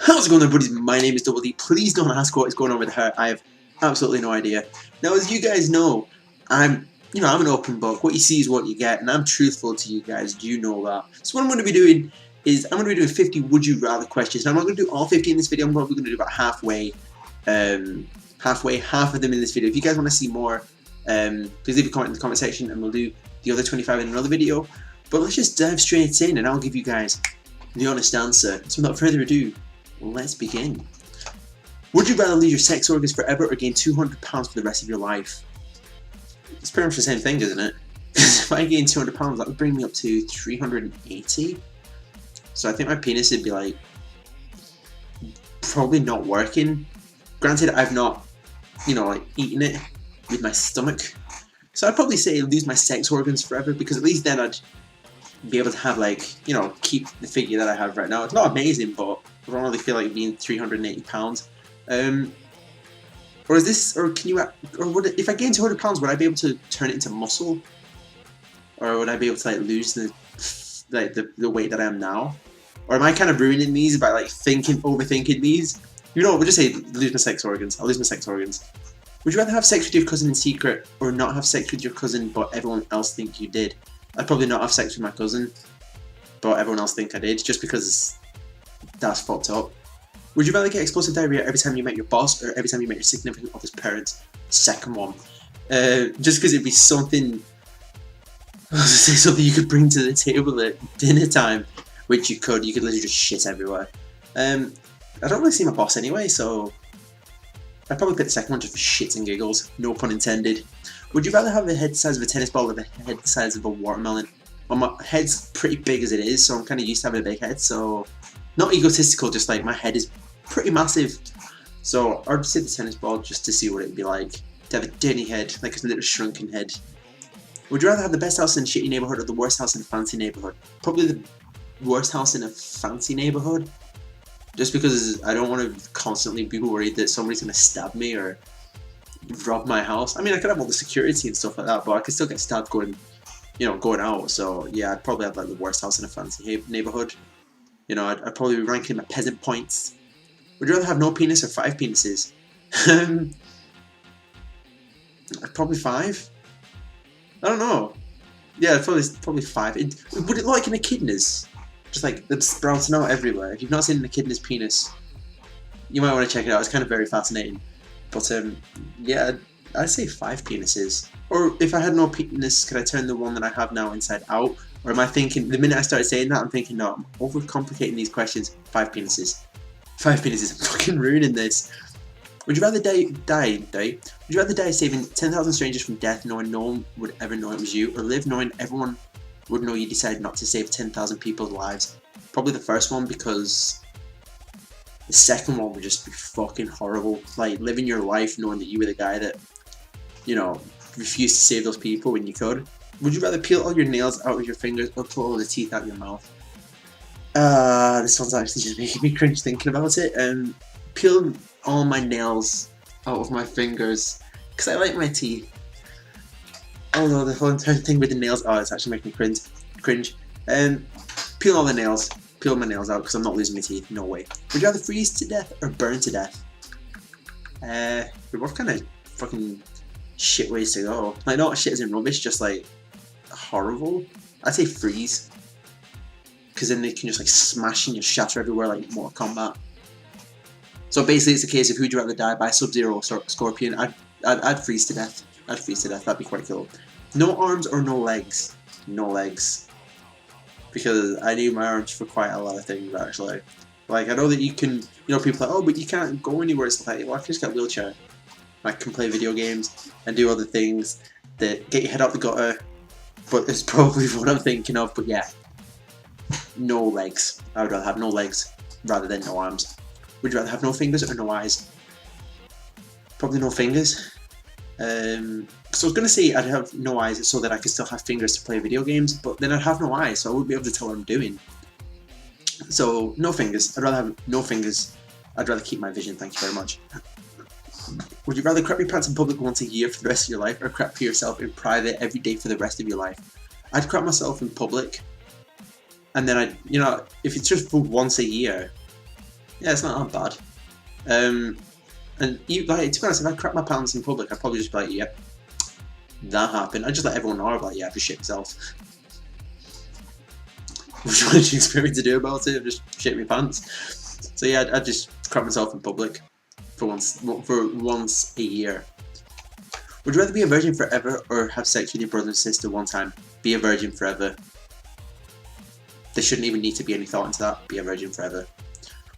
How's it going there, buddies? My name is Double D. Please don't ask what is going on with her. I have absolutely no idea. Now, as you guys know, I'm an open book. What you see is what you get, and I'm truthful to you guys. You know that. So what I'm going to be doing is I'm going to be doing 50 would you rather questions. Now, I'm not going to do all 50 in this video. I'm probably going to do about half of them in this video. If you guys want to see more, please leave a comment in the comment section, and we'll do the other 25 in another video. But let's just dive straight in, and I'll give you guys the honest answer. So without further ado, let's begin. Would you rather lose your sex organs forever or gain 200 pounds for the rest of your life? It's pretty much the same thing, isn't it? Because if I gain 200 pounds, that would bring me up to 380. So I think my penis would be like probably not working. Granted, I've not, like eaten it with my stomach. So I'd probably say lose my sex organs forever, because at least then I'd be able to have keep the figure that I have right now. It's not amazing, but I don't really feel like being 380 pounds. Or is this, or can you, or would it, if I gain 200 pounds, would I be able to turn it into muscle? Or would I be able to lose the weight that I am now? Or am I kind of ruining these by overthinking these? We'll just say lose my sex organs. I'll lose my sex organs. Would you rather have sex with your cousin in secret, or not have sex with your cousin but everyone else think you did? I'd probably not have sex with my cousin, but everyone else think I did, just because that's fucked up. Would you rather get explosive diarrhea every time you met your boss, or every time you met your significant other's parents? Second one. Just because it'd be something, something you could bring to the table at dinner time, which you could literally just shit everywhere. I don't really see my boss anyway, so I'd probably pick the second one just for shits and giggles, no pun intended. Would you rather have a head the size of a tennis ball or the head the size of a watermelon? Well, my head's pretty big as it is, so I'm kind of used to having a big head, so not egotistical, just like my head is pretty massive. So I'd say the tennis ball just to see what it'd be like to have a dirty head, like a little shrunken head. Would you rather have the best house in a shitty neighborhood or the worst house in a fancy neighborhood? Probably the worst house in a fancy neighborhood, just because I don't want to constantly be worried that somebody's going to stab me or rob my house. I mean, I could have all the security and stuff like that, but I could still get stabbed going out. So yeah, I'd probably have the worst house in a fancy neighborhood. I'd probably be ranking my peasant points. Would you rather have no penis or 5 penises? Probably 5. I don't know. Yeah, probably 5. Would it look like an echidna's? Just like it's sprouting out everywhere. If you've not seen an echidna's penis, you might want to check it out. It's kind of very fascinating. But yeah, I'd say 5 penises. Or if I had no penis, could I turn the one that I have now inside out? Or am I thinking, the minute I started saying that, I'm thinking, no, I'm overcomplicating these questions. 5 penises. 5 penises. I'm fucking ruining this. Would you rather die? Would you rather die saving 10,000 strangers from death, knowing no one would ever know it was you, or live knowing everyone would know you decided not to save 10,000 people's lives? Probably the first one, because the second one would just be fucking horrible. Like living your life knowing that you were the guy that, refused to save those people when you could. Would you rather peel all your nails out of your fingers or pull all the teeth out of your mouth? This one's actually just making me cringe thinking about it. Peel all my nails out of my fingers, because I like my teeth. Although the whole entire thing with the nails, it's actually making me cringe. Peel all the nails. Peel my nails out, because I'm not losing my teeth. No way. Would you rather freeze to death or burn to death? They're both kind of fucking shit ways to go. Like, not shit as in rubbish, just like horrible. I'd say freeze, because then they can just smash and just shatter everywhere like Mortal Kombat. So basically, it's a case of who'd you rather die by, Sub-Zero or Scorpion? I'd freeze to death. I'd freeze to death. That'd be quite cool. No arms or no legs? No legs. Because I need my arms for quite a lot of things, actually. Like, I know that you can, people are like, oh, but you can't go anywhere. It's like, well, I can just get a wheelchair. I can play video games and do other things that get your head out the gutter. But it's probably what I'm thinking of. But yeah, no legs. I would rather have no legs rather than no arms. Would you rather have no fingers or no eyes? Probably no fingers. So I was going to say I'd have no eyes so that I could still have fingers to play video games, but then I'd have no eyes, so I wouldn't be able to tell what I'm doing. So no fingers. I'd rather have no fingers. I'd rather keep my vision, thank you very much. Would you rather crap your pants in public once a year for the rest of your life, or crap for yourself in private every day for the rest of your life? I'd crap myself in public, and then I'd, if it's just for once a year, Yeah, it's not that bad. And you, like, to be honest, if I crap my pants in public, I'd probably just be like, yep, that happened. I'd just let everyone know about, yeah, I just shit myself. Which one do you expect me to do about it? Just shit my pants. So yeah, I'd just crap myself in public for once a year. Would you rather be a virgin forever or have sex with your brother and sister one time? Be a virgin forever. There shouldn't even need to be any thought into that. Be a virgin forever.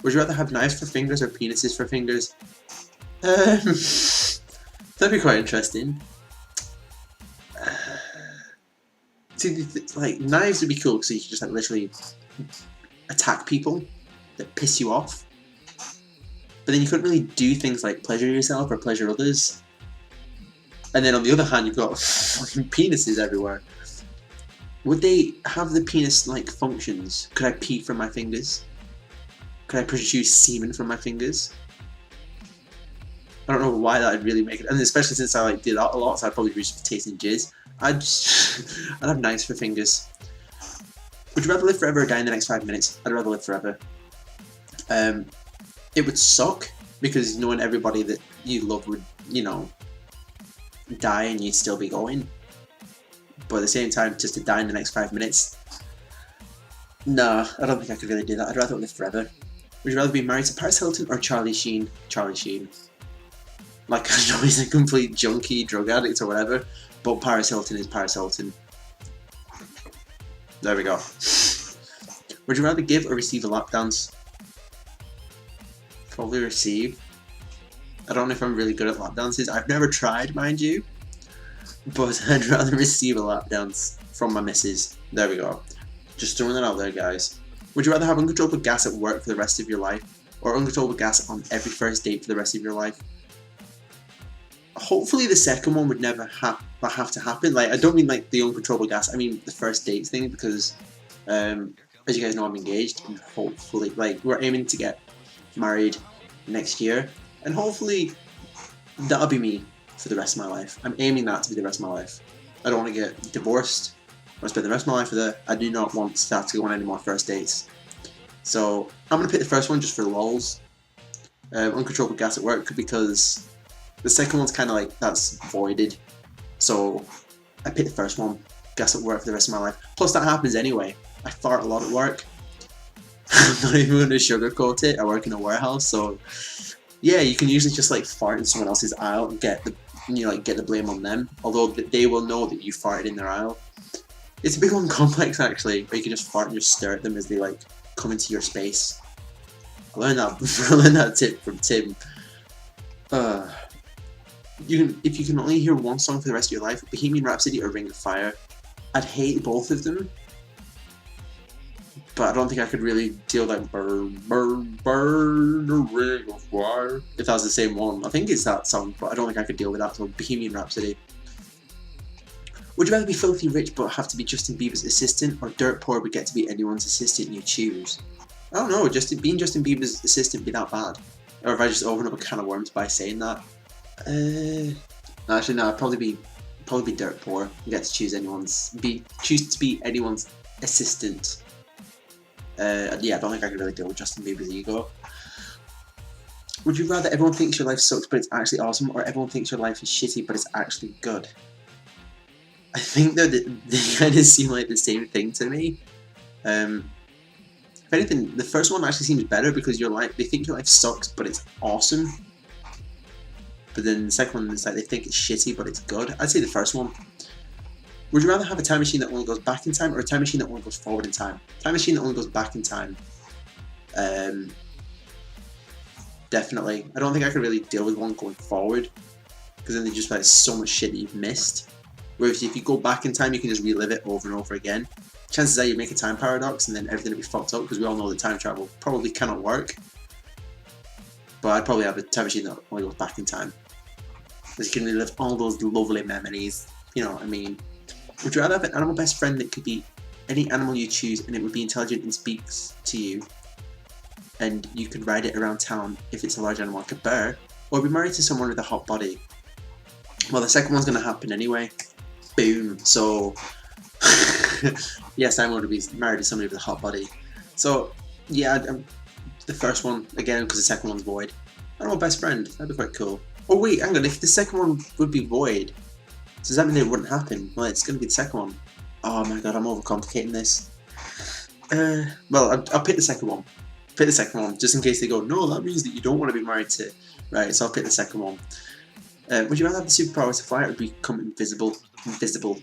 Would you rather have knives for fingers or penises for fingers? That'd be quite interesting. See, like, knives would be cool because you could just like literally attack people that piss you off. But then you couldn't really do things like pleasure yourself or pleasure others. And then on the other hand, you've got fucking penises everywhere. Would they have the penis-like functions? Could I pee from my fingers? Could I produce semen from my fingers? I don't know why that would really make it, and especially since I like do that a lot, so I'd probably reach for tasting jizz. I'd have knives for fingers. Would you rather live forever or die in the next 5 minutes? I'd rather live forever. It would suck because knowing everybody that you love would, you know, die and you'd still be going. But at the same time, just to die in the next 5 minutes, nah, I don't think I could really do that. I'd rather live forever. Would you rather be married to Paris Hilton or Charlie Sheen? Charlie Sheen. Like, I know he's a complete junkie, drug addict or whatever, but Paris Hilton is Paris Hilton. There we go. Would you rather give or receive a lap dance? Probably receive. I don't know if I'm really good at lap dances. I've never tried, mind you. But I'd rather receive a lap dance from my missus. There we go. Just throwing that out there, guys. Would you rather have uncontrollable gas at work for the rest of your life? Or uncontrollable gas on every first date for the rest of your life? Hopefully the second one would never have to happen. Like, I don't mean like the uncontrollable gas, I mean the first date thing, because as you guys know, I'm engaged, and hopefully, like, we're aiming to get married next year, and hopefully that'll be me for the rest of my life. I'm aiming that to be the rest of my life. I don't want to get divorced. I want to spend the rest of my life with her. I do not want to have to go on any more first dates. So I'm going to pick the first one just for lols. Uncontrollable gas at work, because the second one's kind of like, that's voided. So I picked the first one, gas at work for the rest of my life. Plus that happens anyway. I fart a lot at work. I'm not even going to sugarcoat it. I work in a warehouse, so yeah, you can usually just like fart in someone else's aisle and get the blame on them. Although they will know that you farted in their aisle. It's a bit complex actually, but you can just fart and just stare at them as they like come into your space. I learned that tip from Tim. If you can only hear one song for the rest of your life, Bohemian Rhapsody or Ring of Fire. I'd hate both of them, but I don't think I could really deal like burn, burn, burn the ring of fire. If that was the same one, I think it's that song, but I don't think I could deal with that. So Bohemian Rhapsody. Would you rather be filthy rich but have to be Justin Bieber's assistant, or dirt poor but get to be anyone's assistant you choose? I don't know. Being Justin Bieber's assistant be that bad? Or if I just open up a can of worms by saying that? No, actually no. I'd probably be dirt poor and get to choose choose to be anyone's assistant. Yeah, I don't think I could really deal with Justin Bieber's ego. Would you rather everyone thinks your life sucks but it's actually awesome, or everyone thinks your life is shitty but it's actually good? I think that they kind of seem like the same thing to me. If anything, the first one actually seems better because they think your life sucks but it's awesome. But then the second one is like they think it's shitty but it's good. I'd say the first one. Would you rather have a time machine that only goes back in time, or a time machine that only goes forward in time? Time machine that only goes back in time. Definitely. I don't think I could really deal with one going forward, because then there's just like so much shit that you've missed. Whereas if you go back in time, you can just relive it over and over again. Chances are you make a time paradox and then everything will be fucked up, because we all know that time travel probably cannot work. But I'd probably have a time machine that only goes back in time, because you can relive all those lovely memories. You know what I mean? Would you rather have an animal best friend that could be any animal you choose and it would be intelligent and speaks to you, and you could ride it around town if it's a large animal like a bear, or be married to someone with a hot body? Well, the second one's going to happen anyway. Boom. So, yes, I'm going to be married to somebody with a hot body. So, yeah, the first one again because the second one's void. I don't know, best friend. That'd be quite cool. Oh wait, hang on. If the second one would be void, does that mean it wouldn't happen? Well, it's going to be the second one. Oh my god, I'm overcomplicating this. Well, I'll pick the second one. Pick the second one, just in case they go, no, that means that you don't want to be married to. Right, so I'll pick the second one. Would you rather have the superpower to fly or become invisible? Invisible.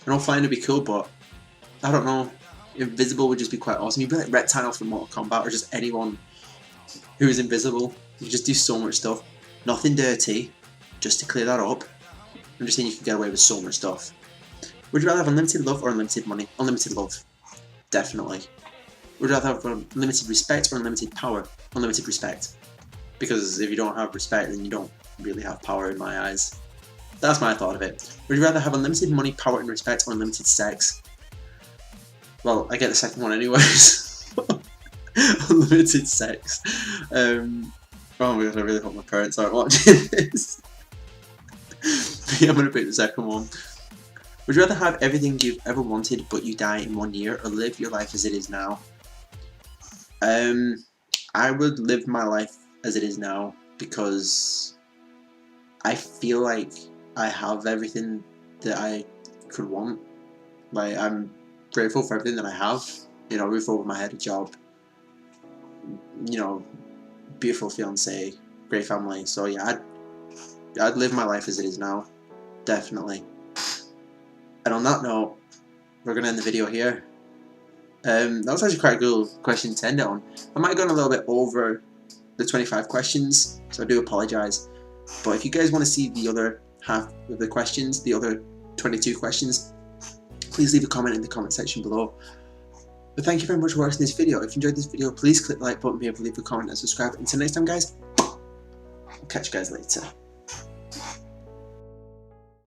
I know flying would be cool, but I don't know. Invisible would just be quite awesome. You'd be like Reptile from Mortal Kombat, or just anyone who is invisible. You just do so much stuff. Nothing dirty, just to clear that up. I'm just saying you can get away with so much stuff. Would you rather have unlimited love or unlimited money? Unlimited love. Definitely. Would you rather have unlimited respect or unlimited power? Unlimited respect. Because if you don't have respect, then you don't really have power in my eyes. That's my thought of it. Would you rather have unlimited money, power and respect or unlimited sex? Well, I get the second one anyways. Unlimited sex. Oh my god, I really hope my parents aren't watching this. Yeah, I'm gonna pick the second one. Would you rather have everything you've ever wanted but you die in 1 year, or live your life as it is now? I would live my life as it is now because I feel like I have everything that I could want. Like, I'm grateful for everything that I have. You know, roof over my head, a job, you know, beautiful fiance, great family. So yeah, I'd live my life as it is now, definitely. And on that note, we're gonna end the video here. That was actually quite a good question to end it on. I might have gone a little bit over the 25 questions, so I do apologise. But if you guys want to see the other half of the questions, the other 22 questions, please leave a comment in the comment section below. But thank you very much for watching this video. If you enjoyed this video, please click the like button, leave a comment and subscribe. Until next time guys, I'll catch you guys later.